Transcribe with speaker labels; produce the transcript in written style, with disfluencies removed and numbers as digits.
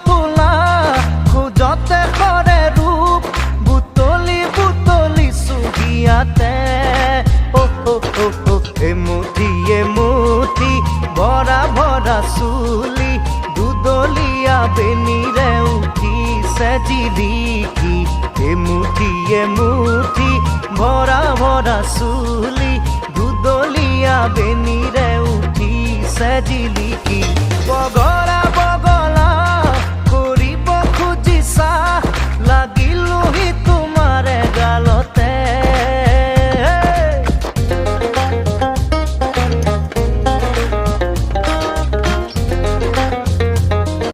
Speaker 1: তোলা খোজতে কৰে ৰূপ বুটলি বুটলি চুহিয়াতে এমুঠি এমুঠি ভৰা ভৰা চুলি দুদলীয়া বেনিৰে উঠিছে জিলিকি এমুঠি এমুঠি ভৰা ভৰা চুলি দুদলীয়া বেনিৰে উঠিছে জিলিকি বগৰা বগৰা